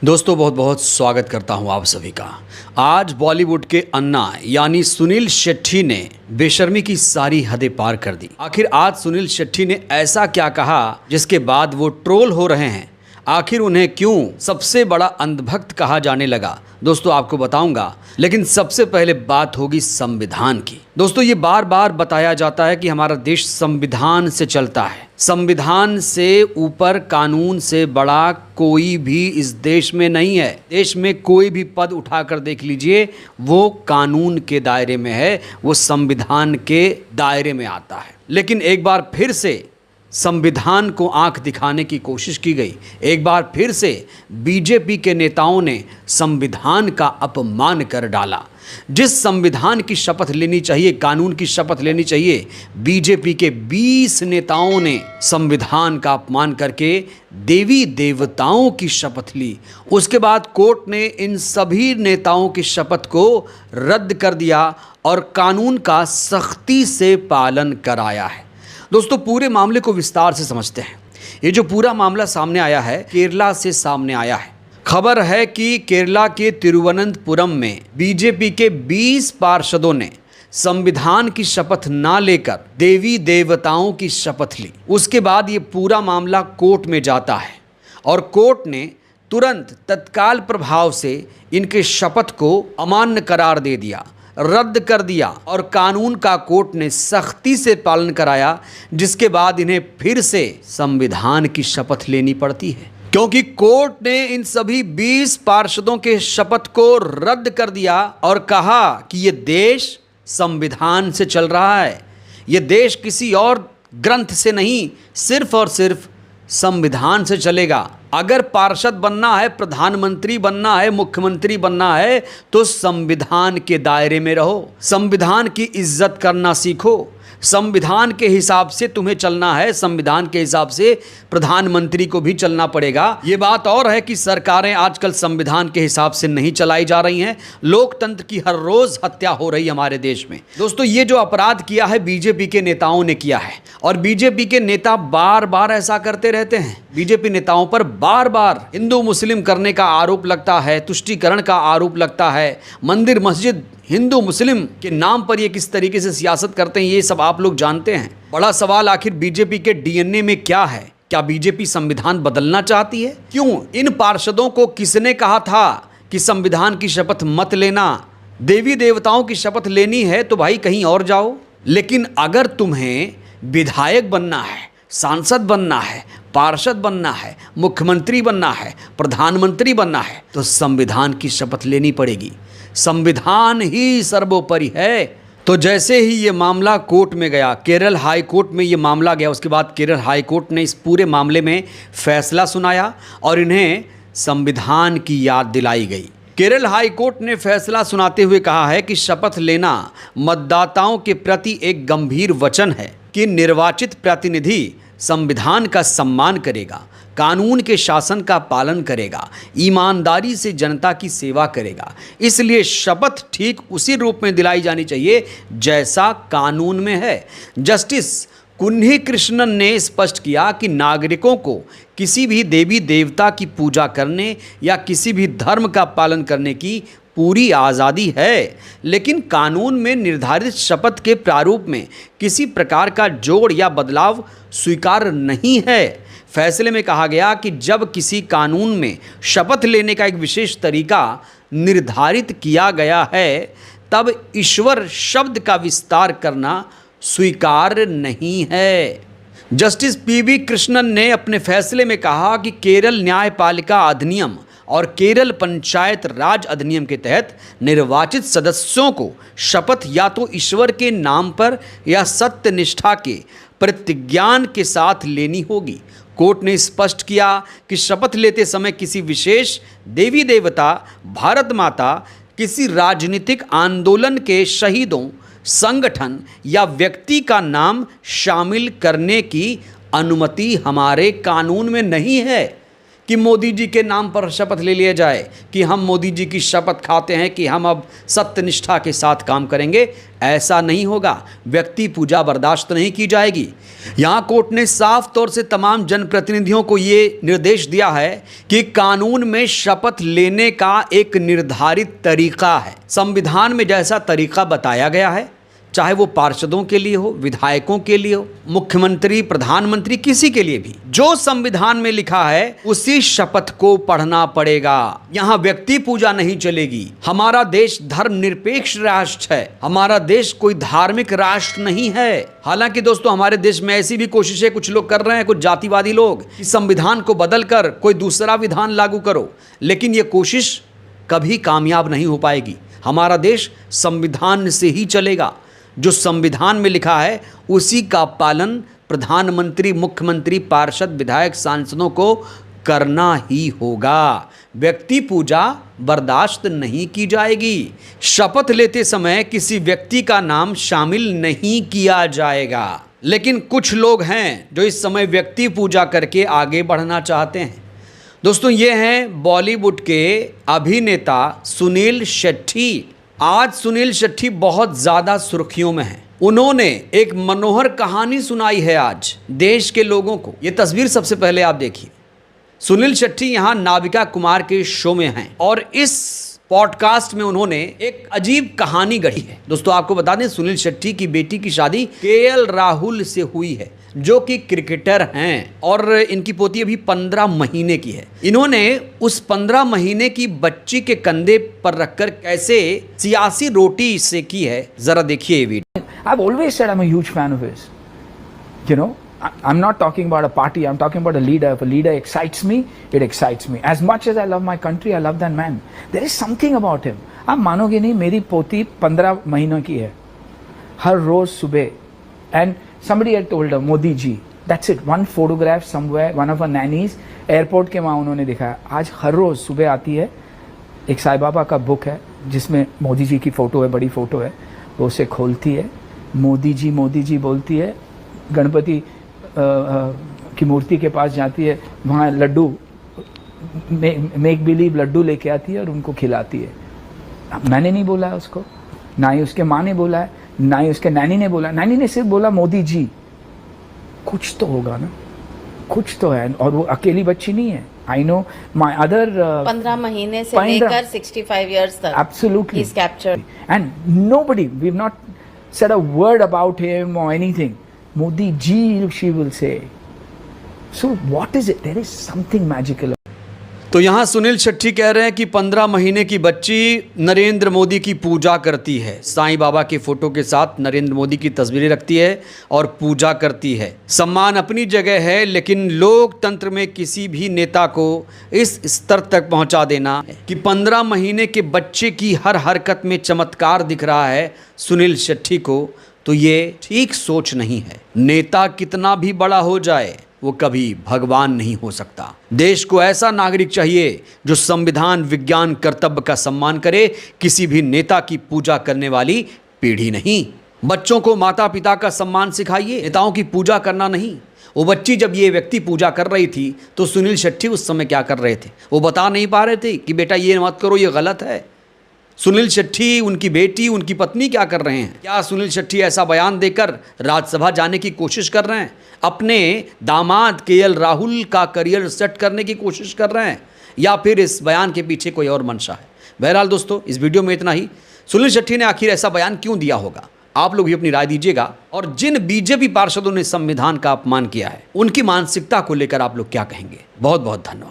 दोस्तों बहुत बहुत स्वागत करता हूं आप सभी का। आज बॉलीवुड के अन्ना यानी सुनील शेट्टी ने बेशर्मी की सारी हदें पार कर दी। आखिर आज सुनील शेट्टी ने ऐसा क्या कहा जिसके बाद वो ट्रोल हो रहे हैं? आखिर उन्हें क्यों सबसे बड़ा अंधभक्त कहा जाने लगा? दोस्तों आपको बताऊंगा, लेकिन सबसे पहले बात होगी संविधान की। दोस्तों ये बार बार बताया जाता है कि हमारा देश संविधान से चलता है। संविधान से ऊपर, कानून से बड़ा कोई भी इस देश में नहीं है। देश में कोई भी पद उठाकर देख लीजिए, वो कानून के दायरे में है, वो संविधान के दायरे में आता है। लेकिन एक बार फिर से संविधान को आंख दिखाने की कोशिश की गई। एक बार फिर से बीजेपी के नेताओं ने संविधान का अपमान कर डाला। जिस संविधान की शपथ लेनी चाहिए, कानून की शपथ लेनी चाहिए, बीजेपी के 20 नेताओं ने संविधान का अपमान करके देवी देवताओं की शपथ ली। उसके बाद कोर्ट ने इन सभी नेताओं की शपथ को रद्द कर दिया और कानून का सख्ती से पालन कराया है। दोस्तों पूरे मामले को विस्तार से समझते हैं। ये जो पूरा मामला सामने आया है, केरला से सामने आया है। खबर है कि केरला के तिरुवनंतपुरम में बीजेपी के 20 पार्षदों ने संविधान की शपथ ना लेकर देवी देवताओं की शपथ ली। उसके बाद ये पूरा मामला कोर्ट में जाता है और कोर्ट ने तुरंत तत्काल प्रभाव से इनके शपथ को अमान्य करार दे दिया, रद्द कर दिया और कानून का कोर्ट ने सख्ती से पालन कराया, जिसके बाद इन्हें फिर से संविधान की शपथ लेनी पड़ती है। क्योंकि कोर्ट ने इन सभी 20 पार्षदों के शपथ को रद्द कर दिया और कहा कि ये देश संविधान से चल रहा है, ये देश किसी और ग्रंथ से नहीं, सिर्फ और सिर्फ संविधान से चलेगा। अगर पार्षद बनना है, प्रधानमंत्री बनना है, मुख्यमंत्री बनना है तो संविधान के दायरे में रहो, संविधान की इज्जत करना सीखो, संविधान के हिसाब से तुम्हें चलना है, संविधान के हिसाब से प्रधानमंत्री को भी चलना पड़ेगा। ये बात और है कि सरकारें आजकल संविधान के हिसाब से नहीं चलाई जा रही हैं। लोकतंत्र की हर रोज हत्या हो रही है हमारे देश में। दोस्तों ये जो अपराध किया है बीजेपी के नेताओं ने किया है और बीजेपी के नेता बार बार ऐसा करते रहते हैं। बीजेपी नेताओं पर बार बार हिंदू मुस्लिम करने का आरोप लगता है, तुष्टीकरण का आरोप लगता है, मंदिर मस्जिद हिंदू मुस्लिम के नाम पर ये किस तरीके से सियासत करते हैं, ये सब आप लोग जानते हैं। बड़ा सवाल आखिर बीजेपी के डीएनए में क्या है? क्या बीजेपी संविधान बदलना चाहती है? क्यों इन पार्षदों को किसने कहा था कि संविधान की शपथ मत लेना, देवी देवताओं की शपथ लेनी है तो भाई कहीं और जाओ। लेकिन अगर तुम्हें विधायक बनना है, सांसद बनना है, पार्षद बनना है, मुख्यमंत्री बनना है, प्रधानमंत्री बनना है तो संविधान की शपथ लेनी पड़ेगी। संविधान ही सर्वोपरि है। तो जैसे ही ये मामला कोर्ट में गया, केरल हाई कोर्ट में ये मामला गया, उसके बाद केरल हाई कोर्ट ने इस पूरे मामले में फैसला सुनाया और इन्हें संविधान की याद दिलाई गई। केरल हाई कोर्ट ने फैसला सुनाते हुए कहा है कि शपथ लेना मतदाताओं के प्रति एक गंभीर वचन है कि निर्वाचित प्रतिनिधि संविधान का सम्मान करेगा, कानून के शासन का पालन करेगा, ईमानदारी से जनता की सेवा करेगा। इसलिए शपथ ठीक उसी रूप में दिलाई जानी चाहिए जैसा कानून में है। जस्टिस कुन्ही कृष्णन ने स्पष्ट किया कि नागरिकों को किसी भी देवी देवता की पूजा करने या किसी भी धर्म का पालन करने की पूरी आज़ादी है, लेकिन कानून में निर्धारित शपथ के प्रारूप में किसी प्रकार का जोड़ या बदलाव स्वीकार्य नहीं है। फैसले में कहा गया कि जब किसी कानून में शपथ लेने का एक विशेष तरीका निर्धारित किया गया है, तब ईश्वर शब्द का विस्तार करना स्वीकार्य नहीं है। जस्टिस पीवी कृष्णन ने अपने फैसले में कहा कि केरल न्यायपालिका अधिनियम और केरल पंचायत राज अधिनियम के तहत निर्वाचित सदस्यों को शपथ या तो ईश्वर के नाम पर या सत्य निष्ठा के प्रतिज्ञान के साथ लेनी होगी। कोर्ट ने स्पष्ट किया कि शपथ लेते समय किसी विशेष देवी देवता, भारत माता, किसी राजनीतिक आंदोलन के शहीदों, संगठन या व्यक्ति का नाम शामिल करने की अनुमति हमारे कानून में नहीं है। कि मोदी जी के नाम पर शपथ ले लिया जाए कि हम मोदी जी की शपथ खाते हैं कि हम अब सत्यनिष्ठा के साथ काम करेंगे। ऐसा नहीं होगा। व्यक्ति पूजा बर्दाश्त नहीं की जाएगी। यहाँ कोर्ट ने साफ तौर से तमाम जनप्रतिनिधियों को ये निर्देश दिया है कि कानून में शपथ लेने का एक निर्धारित तरीका है। संविधान में जैसा तरीका बताया गया है, चाहे वो पार्षदों के लिए हो, विधायकों के लिए हो, मुख्यमंत्री, प्रधानमंत्री, किसी के लिए भी, जो संविधान में लिखा है उसी शपथ को पढ़ना पड़ेगा। यहाँ व्यक्ति पूजा नहीं चलेगी। हमारा देश धर्मनिरपेक्ष राष्ट्र है। हमारा देश कोई धार्मिक राष्ट्र नहीं है। हालांकि दोस्तों, हमारे देश में ऐसी भी कोशिशें कुछ लोग कर रहे हैं, कुछ जातिवादी लोग, कि संविधान को बदलकर कोई दूसरा विधान लागू करो, लेकिन ये कोशिश कभी कामयाब नहीं हो पाएगी। हमारा देश संविधान से ही चलेगा। जो संविधान में लिखा है उसी का पालन प्रधानमंत्री, मुख्यमंत्री, पार्षद, विधायक, सांसदों को करना ही होगा। व्यक्ति पूजा बर्दाश्त नहीं की जाएगी। शपथ लेते समय किसी व्यक्ति का नाम शामिल नहीं किया जाएगा। लेकिन कुछ लोग हैं जो इस समय व्यक्ति पूजा करके आगे बढ़ना चाहते हैं। दोस्तों, ये हैं बॉलीवुड के अभिनेता सुनील शेट्टी। आज सुनील शेट्टी बहुत ज़्यादा सुर्खियों में हैं। उन्होंने एक मनोहर कहानी सुनाई है आज देश के लोगों को। ये तस्वीर सबसे पहले आप देखिए। सुनील शेट्टी यहाँ नाविका कुमार के शो में हैं और इस पॉडकास्ट में उन्होंने एक अजीब कहानी गढ़ी है। दोस्तों, आपको बता दें, सुनील शेट्टी की बेटी की शादी केएल राहुल से हुई है, जो कि क्रिकेटर हैं, और इनकी पोती अभी 15 महीने की है। इन्होंने उस 15 महीने की बच्ची के कंधे पर रखकर कैसे सियासी रोटी सेकी है, जरा देखिए ये video. I've always said I'm a huge fan of his. You know, I'm not talking about a party, I'm talking about a leader. If a leader excites me, it excites me. As much as I love my country, I love that man. There is something about him. आप मानोगे नहीं, मेरी पोती 15 महीनों की है। हर रोज सुबह, and somebody had told her, Modi ji, that's it, one photograph somewhere, one of her nannies, airport के वहाँ उन्होंने दिखाया। आज हर रोज सुबह आती है, एक साईं बाबा का बुक है जिसमें मोदी जी की फ़ोटो है, बड़ी फ़ोटो है, वो उसे खोलती है, मोदी जी बोलती है, गणपति की मूर्ति के पास जाती है, वहाँ लड्डू, मेक बिलीव लड्डू लेके आती है और उनको खिलाती है। मैंने नहीं बोला है उसको, ना ही उसके माँ ने बोला है, ना ही उसके नैनी ने बोला। नैनी ने सिर्फ बोला मोदी जी। कुछ तो होगा ना, कुछ तो है। और वो अकेली बच्ची नहीं है। I know my other 15 महीने से लेकर 65 years तक absolutely he's captured and nobody, we've not said a word about him or anything. Modi ji, she will say. So what is it? There is something magical. तो यहाँ सुनील शेट्टी कह रहे हैं कि 15 महीने की बच्ची नरेंद्र मोदी की पूजा करती है, साईं बाबा की फोटो के साथ नरेंद्र मोदी की तस्वीरें रखती है और पूजा करती है। सम्मान अपनी जगह है, लेकिन लोकतंत्र में किसी भी नेता को इस स्तर तक पहुंचा देना कि 15 महीने के बच्चे की हर हरकत में चमत्कार दिख रहा है सुनील शेट्टी को, तो ये ठीक सोच नहीं है। नेता कितना भी बड़ा हो जाए, वो कभी भगवान नहीं हो सकता। देश को ऐसा नागरिक चाहिए जो संविधान, विज्ञान, कर्तव्य का सम्मान करे, किसी भी नेता की पूजा करने वाली पीढ़ी नहीं। बच्चों को माता पिता का सम्मान सिखाइए, नेताओं की पूजा करना नहीं। वो बच्ची जब ये व्यक्ति पूजा कर रही थी तो सुनील शेट्टी उस समय क्या कर रहे थे? वो बता नहीं पा रहे थे कि बेटा ये मत करो, ये गलत है। सुनील शेट्टी, उनकी बेटी, उनकी पत्नी क्या कर रहे हैं? क्या सुनील शेट्टी ऐसा बयान देकर राज्यसभा जाने की कोशिश कर रहे हैं? अपने दामाद केएल राहुल का करियर सेट करने की कोशिश कर रहे हैं, या फिर इस बयान के पीछे कोई और मंशा है? बहरहाल दोस्तों, इस वीडियो में इतना ही। सुनील शेट्टी ने आखिर ऐसा बयान क्यों दिया होगा? आप लोग भी अपनी राय दीजिएगा। और जिन बीजेपी पार्षदों ने संविधान का अपमान किया है, उनकी मानसिकता को लेकर आप लोग क्या कहेंगे? बहुत बहुत धन्यवाद।